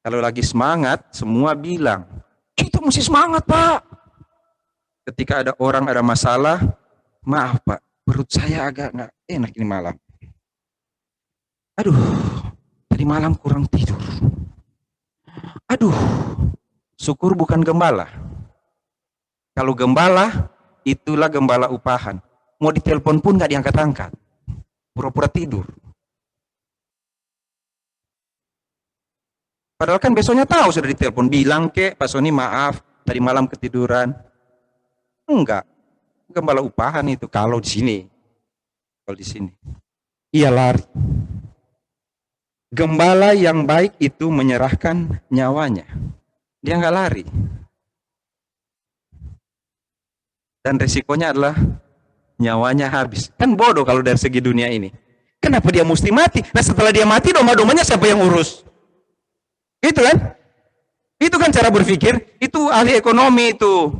Kalau lagi semangat, semua bilang, kita mesti semangat, Pak. Ketika ada orang ada masalah, maaf, Pak, perut saya agak nggak enak ini malam. Aduh, tadi malam kurang tidur. Aduh, syukur bukan gembala. Kalau gembala, itulah gembala upahan. Mau ditelepon pun nggak diangkat-angkat. Pura-pura tidur. Padahal kan besoknya tahu sudah ditelepon. Bilang Pak Sony maaf, tadi malam ketiduran. Enggak. Gembala upahan itu kalau di sini. Kalau di sini. Ia lari. Gembala yang baik itu menyerahkan nyawanya. Dia nggak lari. Dan resikonya adalah nyawanya habis. Kan bodoh kalau dari segi dunia ini. Kenapa dia mesti mati? Nah setelah dia mati, domba-dombanya siapa yang urus? Itu kan? Itu kan cara berpikir. Itu ahli ekonomi itu.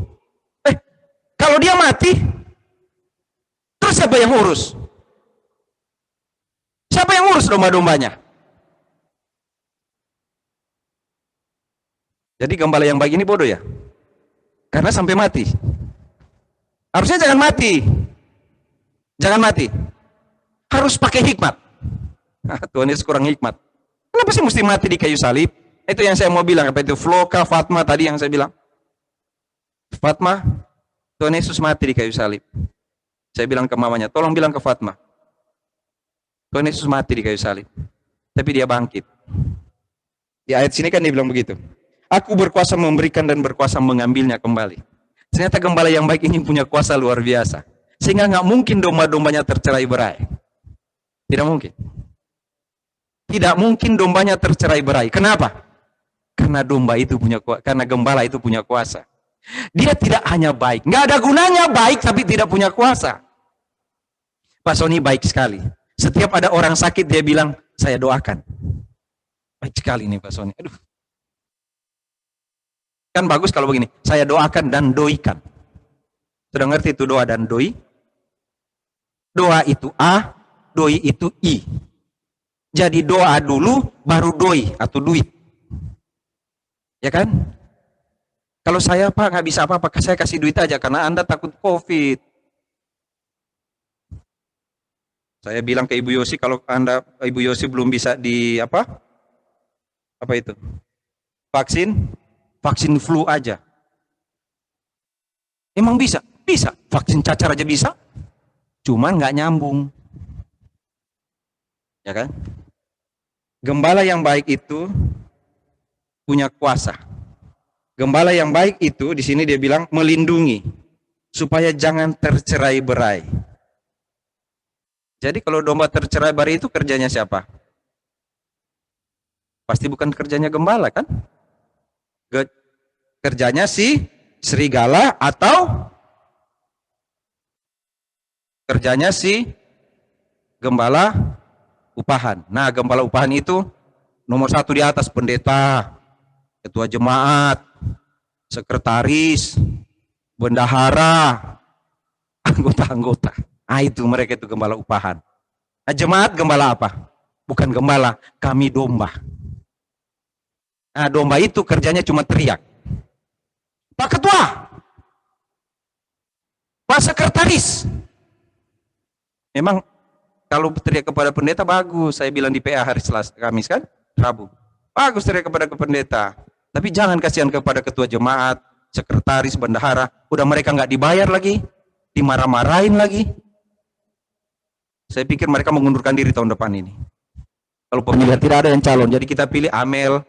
Kalau dia mati, terus siapa yang urus? Siapa yang urus domba-dombanya? Jadi gembala yang baik ini bodoh ya? Karena sampai mati. Harusnya jangan mati. Jangan mati. Harus pakai hikmat. Tuhan Yesus kurang hikmat. Kenapa sih mesti mati di kayu salib? Itu yang saya mau bilang. Apa itu? Floka, Fatma tadi yang saya bilang. Fatma, Tuhan Yesus mati di kayu salib. Saya bilang ke mamanya, tolong bilang ke Fatma. Tuhan Yesus mati di kayu salib. Tapi dia bangkit. Di ayat sini kan dia bilang begitu. Aku berkuasa memberikan dan berkuasa mengambilnya kembali. Ternyata gembala yang baik ini punya kuasa luar biasa. Sehingga nggak mungkin domba-dombanya tercerai-berai. Tidak mungkin. Tidak mungkin dombanya tercerai-berai. Kenapa? Karena domba itu punya kuasa, karena gembala itu punya kuasa. Dia tidak hanya baik, nggak ada gunanya baik tapi tidak punya kuasa. Pak Sony baik sekali. Setiap ada orang sakit dia bilang, saya doakan. Baik sekali nih Pak Sony. Aduh. Kan bagus kalau begini, saya doakan dan doikan. Sudah ngerti itu doa dan doi? Doa itu A, doi itu I. Jadi doa dulu, baru doi atau duit. Ya kan? Kalau saya Pak nggak bisa apa-apa, saya kasih duit aja karena Anda takut COVID. Saya bilang ke Ibu Yosi kalau Ibu Yosi belum bisa di apa itu? Vaksin flu aja. Emang bisa? Bisa. Vaksin cacar aja bisa. Cuman nggak nyambung. Ya kan? Gembala yang baik itu punya kuasa. Gembala yang baik itu di sini dia bilang melindungi supaya jangan tercerai-berai. Jadi kalau domba tercerai-berai itu kerjanya siapa? Pasti bukan kerjanya gembala kan? Kerjanya si serigala atau kerjanya si gembala upahan. Nah, gembala upahan itu nomor 1 di atas pendeta, ketua jemaat, sekretaris, bendahara, anggota-anggota. Ah itu mereka itu gembala upahan. Nah, jemaat gembala apa? Bukan gembala, kami domba. Nah, domba itu kerjanya cuma teriak. Pak Ketua, Pak Sekretaris. Memang kalau teriak kepada pendeta bagus. Saya bilang di PA hari Selasa, Kamis kan, Rabu. Bagus teriak kepada pendeta. Tapi jangan kasihan kepada ketua jemaat, sekretaris, bendahara. Udah mereka nggak dibayar lagi, dimarah-marahin lagi. Saya pikir mereka mengundurkan diri tahun depan ini. Kalau pemilihan tidak ada yang calon, jadi kita pilih Amel,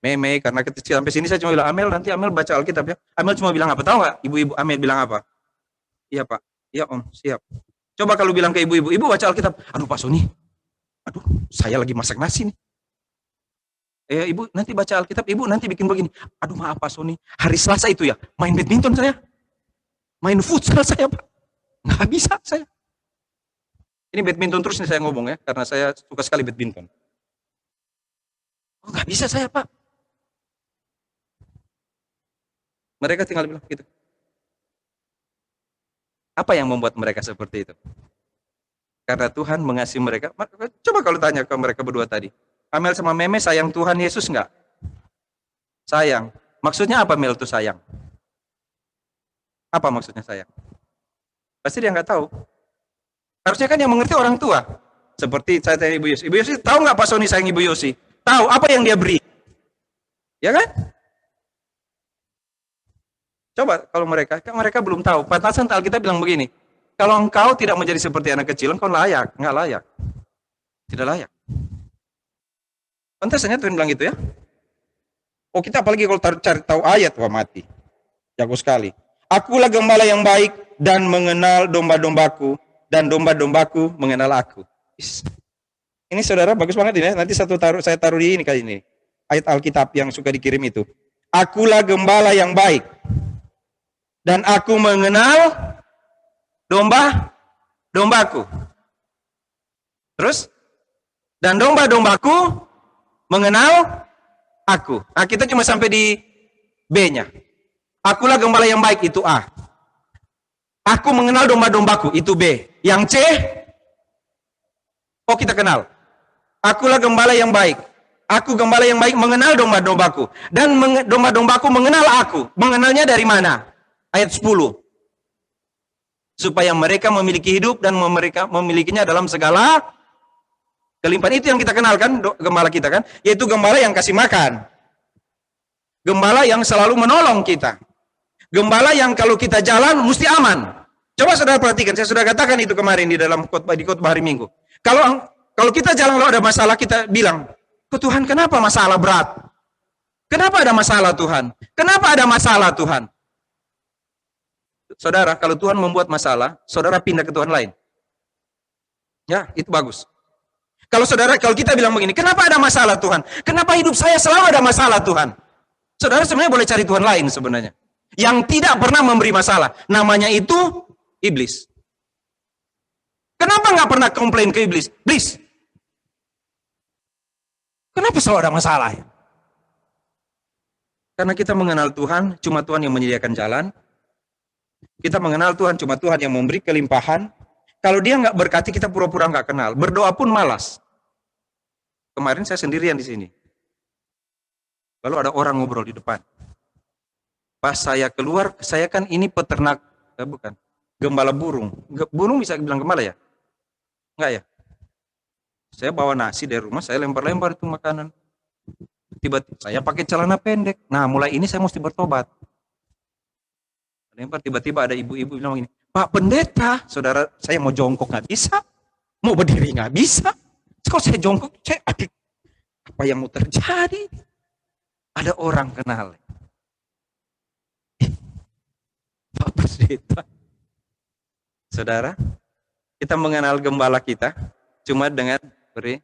Meme, karena sampai sini saya cuma bilang Amel, nanti Amel baca Alkitab ya. Amel cuma bilang apa? Tahu nggak? Ibu-ibu Amel bilang apa? Iya Pak, iya Om, siap. Coba kalau bilang ke ibu-ibu, ibu baca Alkitab. Aduh Pak Sony, aduh saya lagi masak nasi nih. Ibu nanti baca Alkitab, ibu nanti bikin begini. Aduh maaf Pak Sony, hari Selasa itu ya, main badminton saya. Main futsal saya Pak. Nggak bisa saya. Ini badminton terus nih saya ngomong ya, karena saya suka sekali badminton. Oh nggak bisa saya Pak. Mereka tinggal bilang gitu. Apa yang membuat mereka seperti itu? Karena Tuhan mengasihi mereka. Coba kalau tanya ke mereka berdua tadi. Amel sama Meme sayang Tuhan Yesus nggak? Sayang. Maksudnya apa Mel itu sayang? Apa maksudnya sayang? Pasti dia nggak tahu. Harusnya kan yang mengerti orang tua. Seperti saya tanya Ibu Yosi. Ibu Yosi tahu nggak Pak Sony sayang Ibu Yosi? Tahu apa yang dia beri? Ya kan? Coba kalau mereka, kan mereka belum tahu. Pantasan Alkitab bilang begini. Kalau engkau tidak menjadi seperti anak kecil, engkau layak. Nggak layak. Tidak layak. Pantasannya Tuhan bilang gitu ya. Oh kita apalagi kalau cari tahu ayat, wah mati. Jago sekali. Akulah gembala yang baik dan mengenal domba-dombaku. Dan domba-dombaku mengenal aku. Ini saudara bagus banget ini ya. Nanti saya taruh di ini kali ini. Ayat Alkitab yang suka dikirim itu. Akulah gembala yang baik. Dan aku mengenal domba-dombaku. Terus? Dan domba-dombaku mengenal aku. Nah, kita cuma sampai di B-nya. Akulah gembala yang baik, itu A. Aku mengenal domba-dombaku, itu B. Yang C, oh kita kenal. Akulah gembala yang baik. Aku gembala yang baik mengenal domba-dombaku. Dan domba-dombaku mengenal aku. Mengenalnya dari mana? Ayat 10. Supaya mereka memiliki hidup dan mereka memilikinya dalam segala kelimpahan. Itu yang kita kenal kan, gembala kita kan. Yaitu gembala yang kasih makan. Gembala yang selalu menolong kita. Gembala yang kalau kita jalan mesti aman. Coba saudara perhatikan, saya sudah katakan itu kemarin di dalam khotbah hari Minggu. Kalau kita jalan lalu ada masalah, kita bilang, Tuhan kenapa masalah berat? Kenapa ada masalah Tuhan? Kenapa ada masalah Tuhan? Saudara, kalau Tuhan membuat masalah, saudara pindah ke Tuhan lain. Ya, itu bagus. Kalau kita bilang begini, kenapa ada masalah Tuhan? Kenapa hidup saya selalu ada masalah Tuhan? Saudara sebenarnya boleh cari Tuhan lain sebenarnya. Yang tidak pernah memberi masalah. Namanya itu iblis. Kenapa nggak pernah komplain ke iblis? Iblis, kenapa selalu ada masalah? Karena kita mengenal Tuhan, cuma Tuhan yang menyediakan jalan. Kita mengenal Tuhan, cuma Tuhan yang memberi kelimpahan. Kalau dia nggak berkati, kita pura-pura nggak kenal. Berdoa pun malas. Kemarin saya sendirian di sini. Lalu ada orang ngobrol di depan. Pas saya keluar, saya kan ini peternak, bukan, gembala burung. Burung bisa bilang gembala ya? Enggak ya? Saya bawa nasi dari rumah, saya lempar-lempar itu makanan. Tiba-tiba saya pakai celana pendek. Nah, mulai ini saya mesti bertobat. Lempar, tiba-tiba ada ibu-ibu bilang begini, Pak Pendeta, saudara saya mau jongkok nggak bisa, mau berdiri nggak bisa. Kalau saya jongkok, apa yang mau terjadi? Ada orang kenal. Pak Pendeta. Saudara, kita mengenal gembala kita cuma dengan beri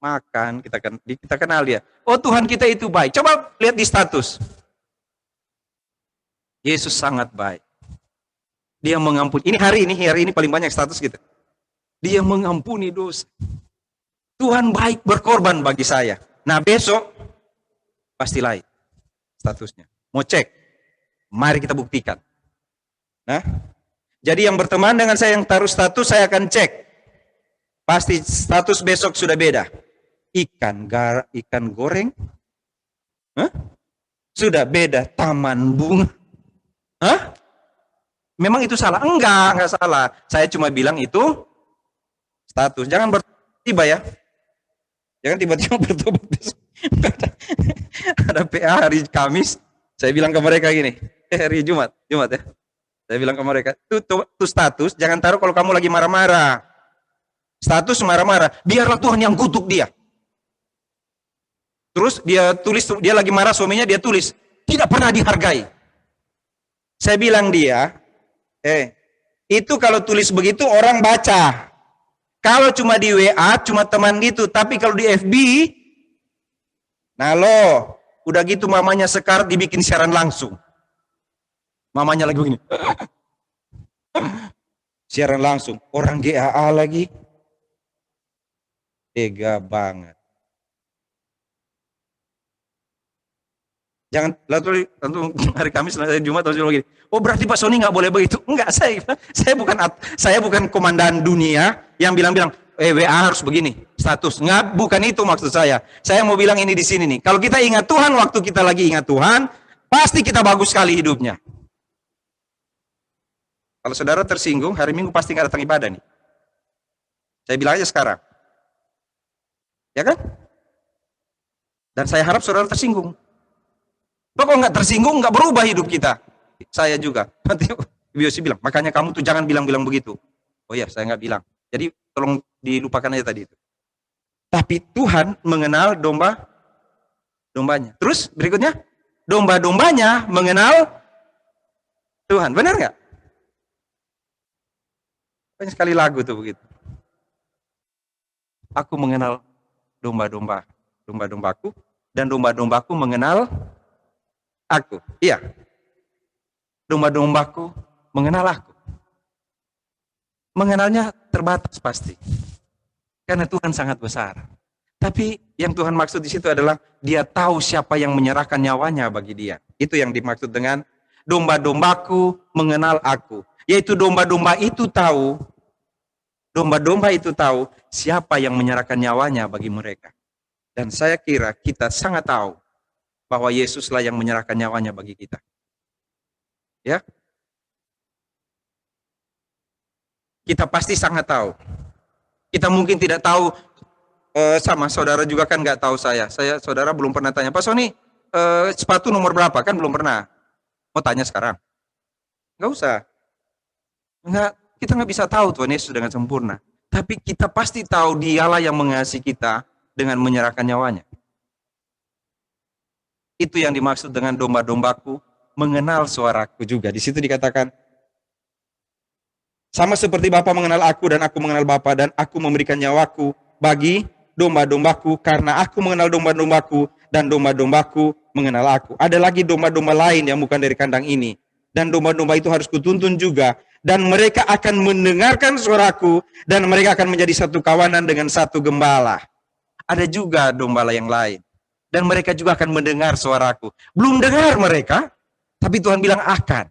makan, kita kenal dia. Oh Tuhan kita itu baik. Coba lihat di status. Yesus sangat baik. Dia mengampuni. Ini hari ini paling banyak status kita. Dia mengampuni dosa. Tuhan baik berkorban bagi saya. Nah besok pasti lain statusnya. Mau cek? Mari kita buktikan. Nah, jadi yang berteman dengan saya yang taruh status, saya akan cek. Pasti status besok sudah beda. Ikan goreng, sudah beda. Taman bunga, memang itu salah? Enggak salah. Saya cuma bilang itu status. Jangan bertiba ya. Jangan tiba-tiba bertobat besok. Ada PA hari Kamis, saya bilang ke mereka gini, hari Jumat ya. Saya bilang ke mereka, itu status, jangan taruh kalau kamu lagi marah-marah. Status marah-marah, biarlah Tuhan yang kutuk dia. Terus dia tulis, dia lagi marah suaminya, dia tulis, tidak pernah dihargai. Saya bilang dia, itu kalau tulis begitu orang baca. Kalau cuma di WA, cuma teman gitu. Tapi kalau di FB, nah lo, udah gitu mamanya Sekar dibikin siaran langsung. Mamanya lagi begini. Siaran langsung. Orang GAA lagi. Tega banget. Jangan, lalu hari Kamis, hari Jumat, atau lagi. Oh berarti Pak Sony nggak boleh begitu. Enggak, saya bukan komandan dunia yang bilang-bilang, WA harus begini, status. Nggak, bukan itu maksud saya. Saya mau bilang ini di sini nih. Kalau kita ingat Tuhan, waktu kita lagi ingat Tuhan, pasti kita bagus sekali hidupnya. Kalau saudara tersinggung, hari Minggu pasti nggak datang ibadah nih. Saya bilang aja sekarang. Ya kan? Dan saya harap saudara tersinggung. Kalau nggak tersinggung, nggak berubah hidup kita. Saya juga. Nanti Biosi bilang, makanya kamu tuh jangan bilang-bilang begitu. Oh iya, saya nggak bilang. Jadi tolong dilupakan aja tadi itu. Tapi Tuhan mengenal dombanya. Terus berikutnya, domba-dombanya mengenal Tuhan. Benar nggak? Banyak sekali lagu tuh begitu. Aku mengenal domba-dombaku, dan domba-dombaku mengenal aku. Iya. Domba-dombaku mengenal aku. Mengenalnya terbatas pasti. Karena Tuhan sangat besar. Tapi yang Tuhan maksud di situ adalah dia tahu siapa yang menyerahkan nyawanya bagi dia. Itu yang dimaksud dengan domba-dombaku mengenal aku. Yaitu domba-domba itu tahu siapa yang menyerahkan nyawanya bagi mereka. Dan saya kira kita sangat tahu bahwa Yesuslah yang menyerahkan nyawanya bagi kita. Ya. Kita pasti sangat tahu. Kita mungkin tidak tahu, sama saudara juga kan nggak tahu saya. Saudara belum pernah tanya, Pak Sony, sepatu nomor berapa? Kan belum pernah. Mau tanya sekarang? Nggak usah. Kita nggak bisa tahu Tuhan Yesus dengan sempurna. Tapi kita pasti tahu dialah yang mengasihi kita dengan menyerahkan nyawanya. Itu yang dimaksud dengan domba-dombaku mengenal suaraku juga. Di situ dikatakan, sama seperti Bapa mengenal aku dan aku mengenal Bapa, dan aku memberikan nyawaku bagi domba-dombaku karena aku mengenal domba-dombaku dan domba-dombaku mengenal aku. Ada lagi domba-domba lain yang bukan dari kandang ini. Dan domba-domba itu harus kutuntun juga. Dan mereka akan mendengarkan suaraku dan mereka akan menjadi satu kawanan dengan satu gembala. Ada juga domba yang lain. Dan mereka juga akan mendengar suaraku. Belum dengar mereka, tapi Tuhan bilang akan.